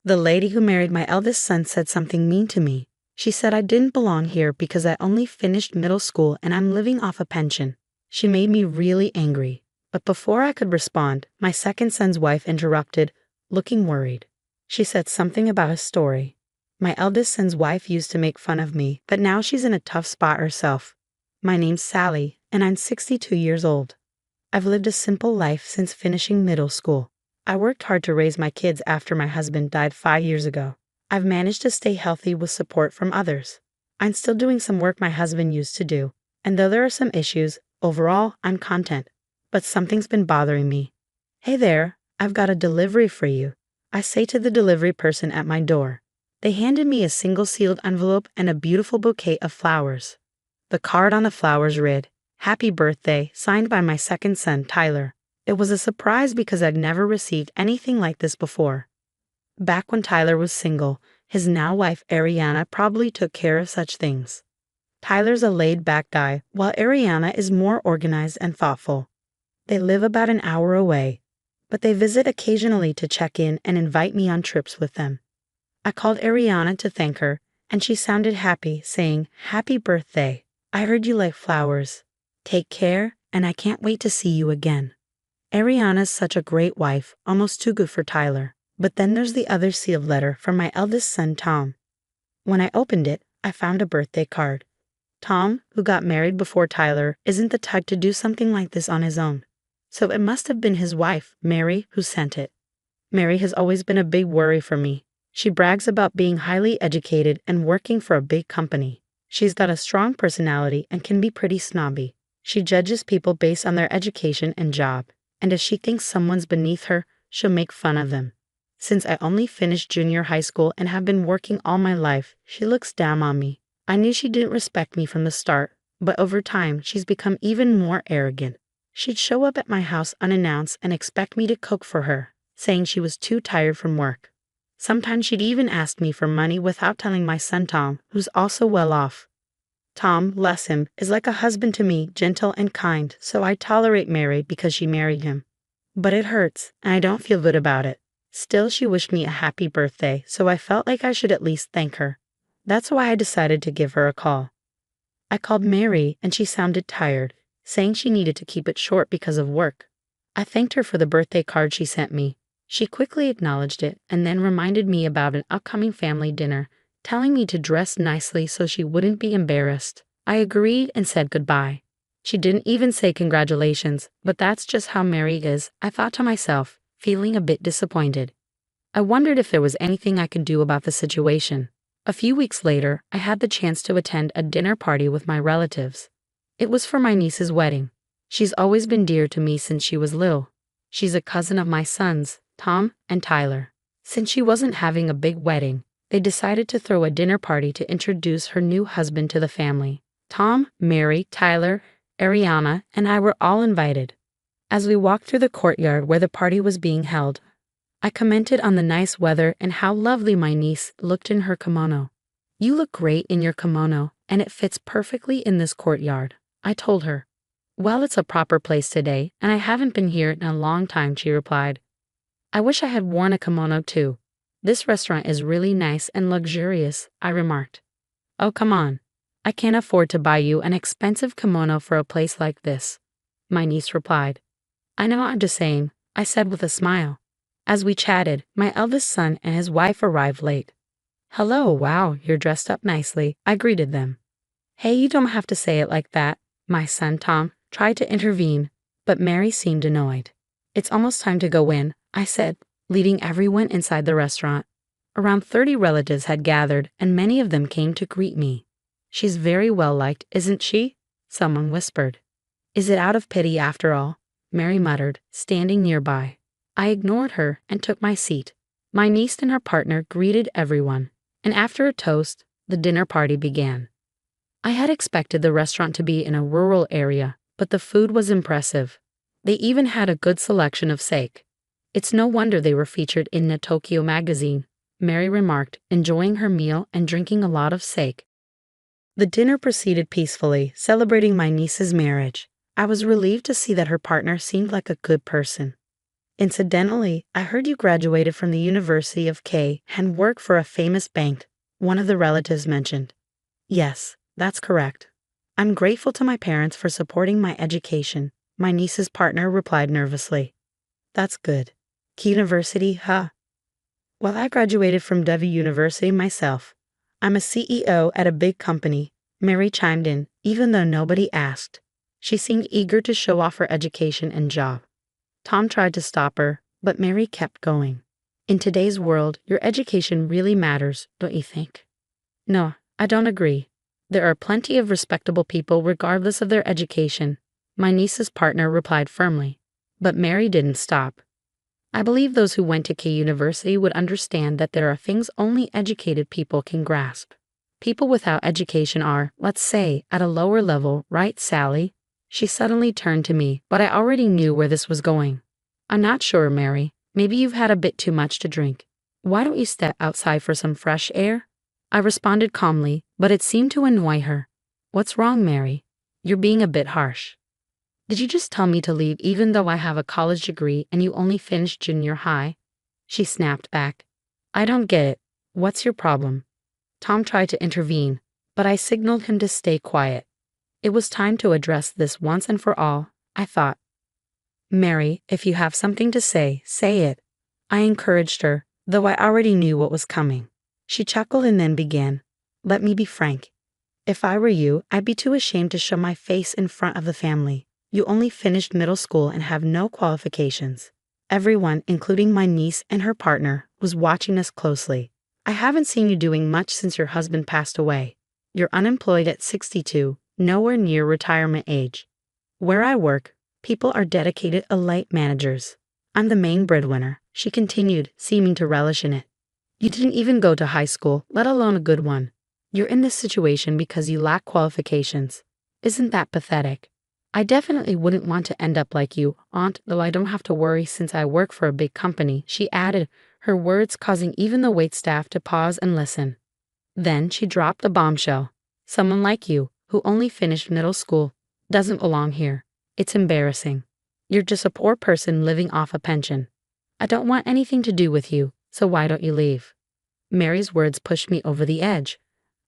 The lady who married my eldest son said something mean to me. She said I didn't belong here because I only finished middle school and I'm living off a pension. She made me really angry. But before I could respond, my second son's wife interrupted, looking worried. She said something about a story. My eldest son's wife used to make fun of me, but now she's in a tough spot herself. My name's Sally, and I'm 62 years old. I've lived a simple life since finishing middle school. I worked hard to raise my kids after my husband died 5 years ago. I've managed to stay healthy with support from others. I'm still doing some work my husband used to do, and though there are some issues, overall, I'm content. But something's been bothering me. Hey there, I've got a delivery for you, I say to the delivery person at my door. They handed me a single sealed envelope and a beautiful bouquet of flowers. The card on the flowers read, "Happy birthday," signed by my second son, Tyler. It was a surprise because I'd never received anything like this before. Back when Tyler was single, his now wife Ariana probably took care of such things. Tyler's a laid-back guy, while Ariana is more organized and thoughtful. They live about an hour away, but they visit occasionally to check in and invite me on trips with them. I called Ariana to thank her, and she sounded happy, saying, "Happy birthday. I heard you like flowers. Take care, and I can't wait to see you again." Ariana's such a great wife, almost too good for Tyler. But then there's the other sealed letter from my eldest son, Tom. When I opened it, I found a birthday card. Tom, who got married before Tyler, isn't the type to do something like this on his own. So it must have been his wife, Mary, who sent it. Mary has always been a big worry for me. She brags about being highly educated and working for a big company. She's got a strong personality and can be pretty snobby. She judges people based on their education and job, and if she thinks someone's beneath her, she'll make fun of them. Since I only finished junior high school and have been working all my life, she looks down on me. I knew she didn't respect me from the start, but over time she's become even more arrogant. She'd show up at my house unannounced and expect me to cook for her, saying she was too tired from work. Sometimes she'd even ask me for money without telling my son Tom, who's also well off. Tom, bless him, is like a husband to me, gentle and kind, so I tolerate Mary because she married him. But it hurts, and I don't feel good about it. Still, she wished me a happy birthday, so I felt like I should at least thank her. That's why I decided to give her a call. I called Mary, and she sounded tired, saying she needed to keep it short because of work. I thanked her for the birthday card she sent me. She quickly acknowledged it and then reminded me about an upcoming family dinner, telling me to dress nicely so she wouldn't be embarrassed. I agreed and said goodbye. She didn't even say congratulations, but that's just how Mary is, I thought to myself, feeling a bit disappointed. I wondered if there was anything I could do about the situation. A few weeks later, I had the chance to attend a dinner party with my relatives. It was for my niece's wedding. She's always been dear to me since she was little. She's a cousin of my sons, Tom and Tyler. Since she wasn't having a big wedding, they decided to throw a dinner party to introduce her new husband to the family. Tom, Mary, Tyler, Ariana, and I were all invited. As we walked through the courtyard where the party was being held, I commented on the nice weather and how lovely my niece looked in her kimono. "You look great in your kimono, and it fits perfectly in this courtyard," I told her. "Well, it's a proper place today, and I haven't been here in a long time," she replied. "I wish I had worn a kimono too. This restaurant is really nice and luxurious," I remarked. "Oh, come on. I can't afford to buy you an expensive kimono for a place like this," my niece replied. "I know, I'm just saying," I said with a smile. As we chatted, my eldest son and his wife arrived late. "Hello, wow, you're dressed up nicely," I greeted them. "Hey, you don't have to say it like that," my son Tom tried to intervene, but Mary seemed annoyed. "It's almost time to go in," I said, leading everyone inside the restaurant. Around 30 relatives had gathered, and many of them came to greet me. "She's very well liked, isn't she?" someone whispered. "Is it out of pity after all?" Mary muttered, standing nearby. I ignored her and took my seat. My niece and her partner greeted everyone, and after a toast, the dinner party began. I had expected the restaurant to be in a rural area, but the food was impressive. They even had a good selection of sake. "It's no wonder they were featured in the Tokyo magazine," Mary remarked, enjoying her meal and drinking a lot of sake. The dinner proceeded peacefully, celebrating my niece's marriage. I was relieved to see that her partner seemed like a good person. Incidentally, I heard you graduated from the University of K and work for a famous bank, one of the relatives mentioned. Yes, that's correct. I'm grateful to my parents for supporting my education, my niece's partner replied nervously. That's good. Key University, huh? Well, I graduated from W University myself. I'm a CEO at a big company, Mary chimed in, even though nobody asked. She seemed eager to show off her education and job. Tom tried to stop her, but Mary kept going. In today's world, your education really matters, don't you think? No, I don't agree. There are plenty of respectable people regardless of their education, my niece's partner replied firmly. But Mary didn't stop. I believe those who went to K University would understand that there are things only educated people can grasp. People without education are, let's say, at a lower level, right, Sally? She suddenly turned to me, but I already knew where this was going. I'm not sure, Mary. Maybe you've had a bit too much to drink. Why don't you step outside for some fresh air? I responded calmly, but it seemed to annoy her. What's wrong, Mary? You're being a bit harsh. Did you just tell me to leave even though I have a college degree and you only finished junior high? She snapped back. I don't get it. What's your problem? Tom tried to intervene, but I signaled him to stay quiet. It was time to address this once and for all, I thought. Mary, if you have something to say it. I encouraged her, though I already knew what was coming. She chuckled and then began. Let me be frank. If I were you, I'd be too ashamed to show my face in front of the family. You only finished middle school and have no qualifications. Everyone, including my niece and her partner, was watching us closely. I haven't seen you doing much since your husband passed away. You're unemployed at 62, nowhere near retirement age. Where I work, people are dedicated elite managers. I'm the main breadwinner, she continued, seeming to relish in it. You didn't even go to high school, let alone a good one. You're in this situation because you lack qualifications. Isn't that pathetic? I definitely wouldn't want to end up like you, Aunt, though I don't have to worry since I work for a big company, she added, her words causing even the waitstaff to pause and listen. Then she dropped the bombshell. Someone like you, who only finished middle school, doesn't belong here. It's embarrassing. You're just a poor person living off a pension. I don't want anything to do with you, so why don't you leave? Mary's words pushed me over the edge.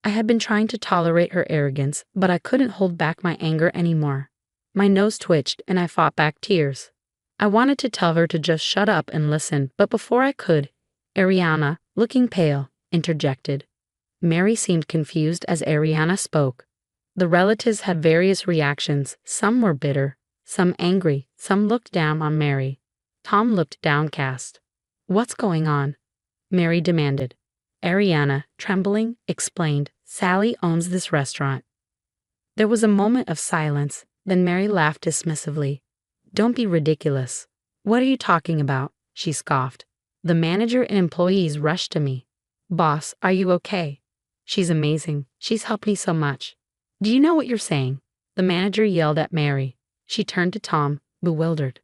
I had been trying to tolerate her arrogance, but I couldn't hold back my anger anymore. My nose twitched and I fought back tears. I wanted to tell her to just shut up and listen, but before I could, Ariana, looking pale, interjected. Mary seemed confused as Ariana spoke. The relatives had various reactions. Some were bitter, some angry, some looked down on Mary. Tom looked downcast. What's going on? Mary demanded. Ariana, trembling, explained, Sally owns this restaurant. There was a moment of silence, then Mary laughed dismissively. Don't be ridiculous. What are you talking about? She scoffed. The manager and employees rushed to me. Boss, are you okay? She's amazing. She's helped me so much. Do you know what you're saying? The manager yelled at Mary. She turned to Tom, bewildered.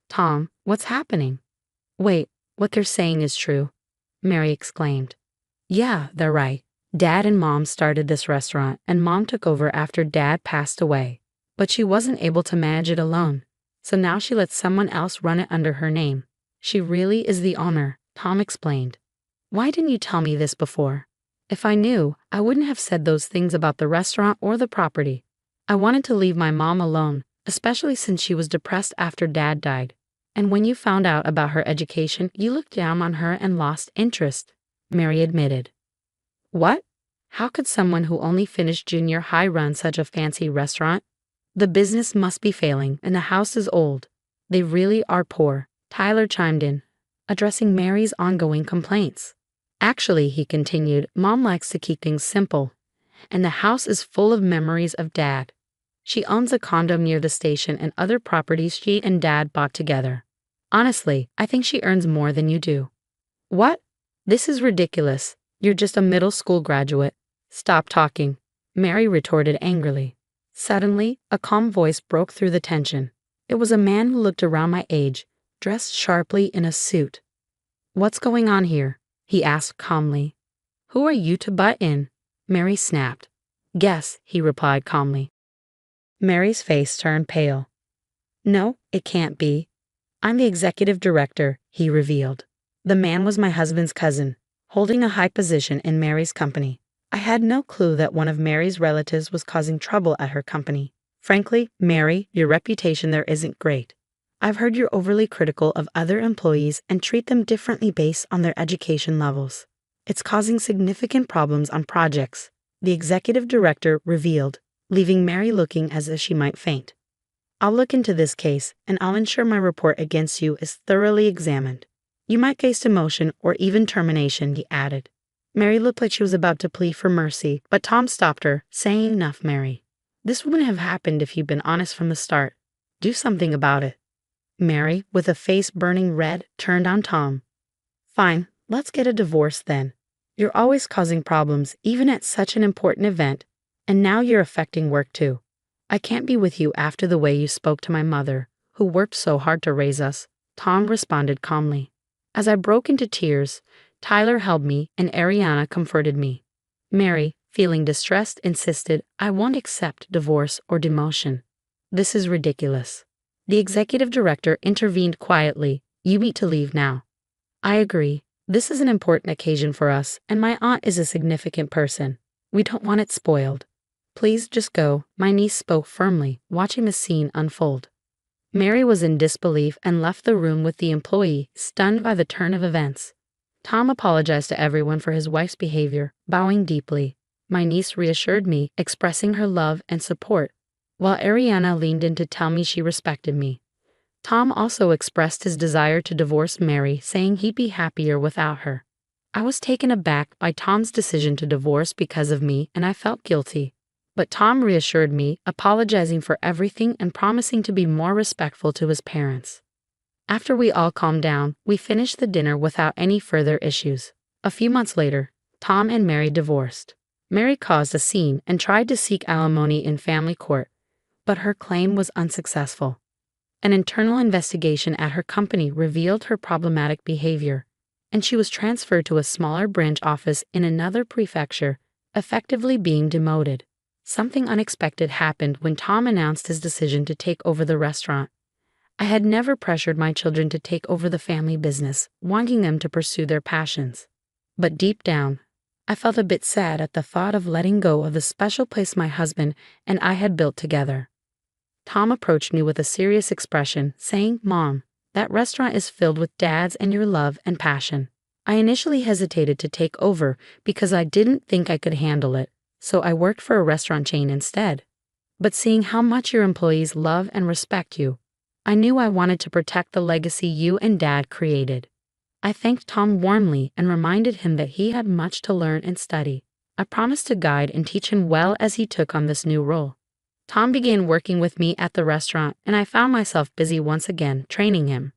Tom, what's happening? Wait, what they're saying is true, Mary exclaimed. Yeah, they're right. Dad and Mom started this restaurant, and Mom took over after Dad passed away. But she wasn't able to manage it alone, so now she lets someone else run it under her name. She really is the owner, Tom explained. Why didn't you tell me this before? If I knew, I wouldn't have said those things about the restaurant or the property. I wanted to leave my mom alone, especially since she was depressed after Dad died. And when you found out about her education, you looked down on her and lost interest, Mary admitted. What? How could someone who only finished junior high run such a fancy restaurant? The business must be failing, and the house is old. They really are poor, Tyler chimed in, addressing Mary's ongoing complaints. Actually, he continued, Mom likes to keep things simple, and the house is full of memories of Dad. She owns a condo near the station and other properties she and Dad bought together. Honestly, I think she earns more than you do. What? This is ridiculous. You're just a middle school graduate. Stop talking, Mary retorted angrily. Suddenly, a calm voice broke through the tension. It was a man who looked around my age, dressed sharply in a suit. What's going on here? He asked calmly. Who are you to butt in? Mary snapped. Guess, he replied calmly. Mary's face turned pale. No, it can't be. I'm the executive director, he revealed. The man was my husband's cousin, holding a high position in Mary's company. I had no clue that one of Mary's relatives was causing trouble at her company. Frankly, Mary, your reputation there isn't great. I've heard you're overly critical of other employees and treat them differently based on their education levels. It's causing significant problems on projects, the executive director revealed, leaving Mary looking as if she might faint. I'll look into this case, and I'll ensure my report against you is thoroughly examined. You might face demotion or even termination, he added. Mary looked like she was about to plead for mercy, but Tom stopped her, saying, Enough, Mary. This wouldn't have happened if you'd been honest from the start. Do something about it. Mary, with a face burning red, turned on Tom. Fine, let's get a divorce then. You're always causing problems, even at such an important event, and now you're affecting work too. I can't be with you after the way you spoke to my mother, who worked so hard to raise us, Tom responded calmly. As I broke into tears, Tyler held me and Ariana comforted me. Mary, feeling distressed, insisted, I won't accept divorce or demotion. This is ridiculous. The executive director intervened quietly. You need to leave now. I agree. This is an important occasion for us, and my aunt is a significant person. We don't want it spoiled. Please just go, my niece spoke firmly, watching the scene unfold. Mary was in disbelief and left the room with the employee, stunned by the turn of events. Tom apologized to everyone for his wife's behavior, bowing deeply. My niece reassured me, expressing her love and support, while Ariana leaned in to tell me she respected me. Tom also expressed his desire to divorce Mary, saying he'd be happier without her. I was taken aback by Tom's decision to divorce because of me, and I felt guilty. But Tom reassured me, apologizing for everything and promising to be more respectful to his parents. After we all calmed down, we finished the dinner without any further issues. A few months later, Tom and Mary divorced. Mary caused a scene and tried to seek alimony in family court, but her claim was unsuccessful. An internal investigation at her company revealed her problematic behavior, and she was transferred to a smaller branch office in another prefecture, effectively being demoted. Something unexpected happened when Tom announced his decision to take over the restaurant. I had never pressured my children to take over the family business, wanting them to pursue their passions. But deep down, I felt a bit sad at the thought of letting go of the special place my husband and I had built together. Tom approached me with a serious expression, saying, Mom, that restaurant is filled with dads and your love and passion. I initially hesitated to take over because I didn't think I could handle it, so I worked for a restaurant chain instead. But seeing how much your employees love and respect you, I knew I wanted to protect the legacy you and Dad created. I thanked Tom warmly and reminded him that he had much to learn and study. I promised to guide and teach him well as he took on this new role. Tom began working with me at the restaurant, and I found myself busy once again, training him.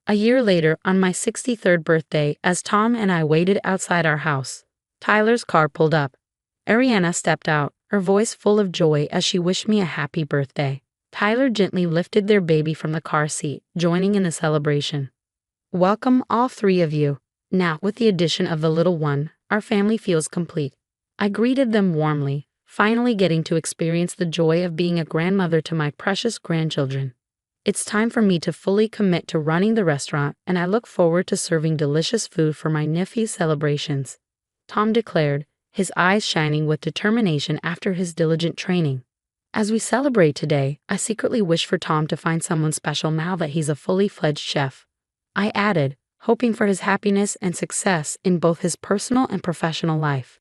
A year later, on my 63rd birthday, as Tom and I waited outside our house, Tyler's car pulled up. Ariana stepped out, her voice full of joy as she wished me a happy birthday. Tyler gently lifted their baby from the car seat, joining in the celebration. Welcome, all three of you. Now, with the addition of the little one, our family feels complete. I greeted them warmly, finally getting to experience the joy of being a grandmother to my precious grandchildren. It's time for me to fully commit to running the restaurant, and I look forward to serving delicious food for my nephew's celebrations, Tom declared, his eyes shining with determination after his diligent training. As we celebrate today, I secretly wish for Tom to find someone special now that he's a fully fledged chef. I added, hoping for his happiness and success in both his personal and professional life.